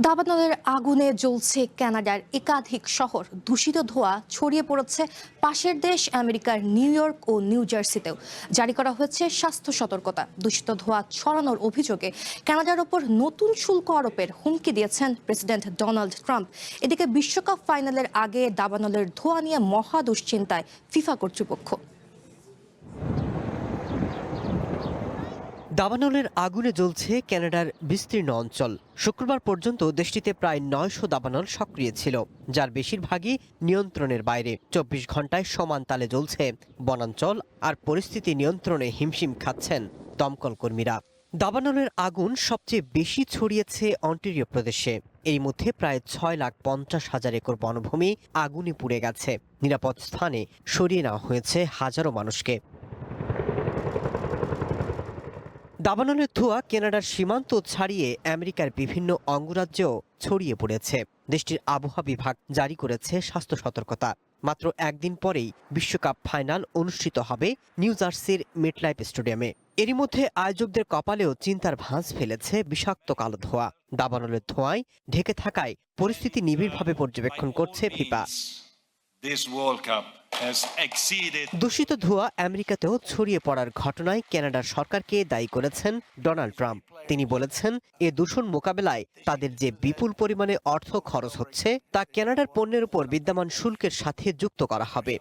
দাবানলের আগুনে জ্বলছে কানাডার একাধিক শহর। দূষিত ধোঁয়া ছড়িয়ে পড়েছে পাশের দেশ আমেরিকার নিউ ইয়র্ক ও নিউ জার্সিতেও। জারি করা হয়েছে স্বাস্থ্য সতর্কতা। দূষিত ধোঁয়া ছড়ানোর অভিযোগে কানাডার ওপর নতুন শুল্ক আরোপের হুমকি দিয়েছেন প্রেসিডেন্ট ডোনাল্ড ট্রাম্প। এদিকে বিশ্বকাপ ফাইনালের আগে দাবানলের ধোঁয়া নিয়ে মহা দুশ্চিন্তায় ফিফা কর্তৃপক্ষ। দাবানলের আগুনে জ্বলছে কানাডার বিস্তীর্ণ অঞ্চল। শুক্রবার পর্যন্ত দেশটিতে প্রায় ৯০০ দাবানল সক্রিয় ছিল, যার বেশিরভাগই নিয়ন্ত্রণের বাইরে। ২৪ ঘন্টায় সমান তালে জ্বলছে বনাঞ্চল, আর পরিস্থিতি নিয়ন্ত্রণে হিমশিম খাচ্ছেন দমকল কর্মীরা। দাবানলের আগুন সবচেয়ে বেশি ছড়িয়েছে অন্টারিও প্রদেশে। এর মধ্যে প্রায় ৬,৫০,০০০ একর বনভূমি আগুনে পুড়ে গেছে। নিরাপদ স্থানে সরিয়ে নেওয়া হয়েছে হাজারো মানুষকে। দাবানলের ধোঁয়া কানাডার সীমান্ত ছাড়িয়ে আমেরিকার বিভিন্ন অঙ্গরাজ্যেও ছড়িয়ে পড়েছে। দেশটির আবহাওয়া বিভাগ জারি করেছে স্বাস্থ্য সতর্কতা। মাত্র একদিন পরেই বিশ্বকাপ ফাইনাল অনুষ্ঠিত হবে নিউ জার্সির মেটলাইফ স্টেডিয়ামে। এরই মধ্যে আয়োজকদের কপালেও চিন্তার ভাঁজ ফেলেছে বিষাক্ত কালো ধোঁয়া। দাবানলের ধোঁয়ায় ঢেকে থাকায় পরিস্থিতি নিবিড়ভাবে পর্যবেক্ষণ করছে ফিফা। দূষিত ধোঁয়া আমেরিকাতেও ছড়িয়ে পড়ার ঘটনায় কানাডার সরকারকে দায়ী করেছেন ডোনাল্ড ট্রাম্প। তিনি বলেছেন, এ দূষণ মোকাবেলায় তাদের যে বিপুল পরিমাণে অর্থ খরচ হচ্ছে তা কানাডার পণ্যের উপর বিদ্যমান শুল্কের সাথে যুক্ত করা হবে।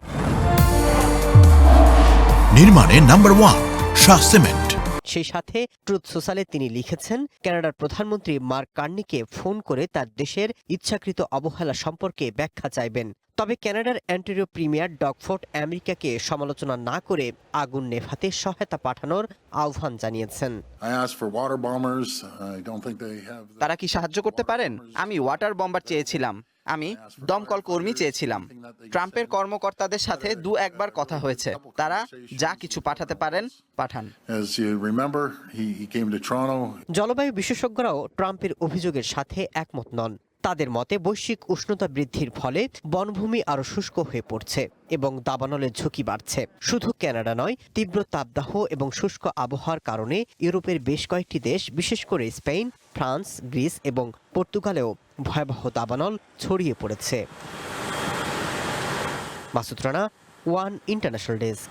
নির্মাণে নাম্বার 1 শাহ সিমেন্ট। সেই সাথে ট্রুথ সোশ্যালে তিনি লিখেছেন, কানাডার প্রধানমন্ত্রী মার্ক কার্নিকে ফোন করে তার দেশের ইচ্ছাকৃত অবহেলা সম্পর্কে ব্যাখ্যা চাইবেন। তবে কানাডার অন্টারিও প্রিমিয়ার ডগ ফোর্ট আমেরিকাকে সমালোচনা না করে আগুন নেভাতে সহায়তা পাঠানোর আহ্বান জানিয়েছেন। তারা কি সাহায্য করতে পারেন? আমি ওয়াটার বম্বার চেয়েছিলাম, আমি দমকল কর্মী চেয়েছিলাম। ট্রাম্পের কর্মকর্তাদের সাথে একবার কথা হয়েছে। তারা যা কিছু পাঠাতে পারেন পাঠান। জলবায়ু বিশেষজ্ঞরাও ট্রাম্পের অভিযোগের সাথে একমত নন। তাদের মতে বৈশ্বিক উষ্ণতা বৃদ্ধির ফলে বনভূমি আরো শুষ্ক হয়ে পড়ছে এবং দাবানলের ঝুঁকি বাড়ছে। শুধু কানাডা নয়, তীব্র তাপদাহ এবং শুষ্ক আবহাওয়ার কারণে ইউরোপের বেশ কয়েকটি দেশ, বিশেষ করে স্পেন, ফ্রান্স, গ্রিস এবং পর্তুগালেও ভয়াবহ দাবানল ছড়িয়ে পড়েছে। Masud Rana, one international desk.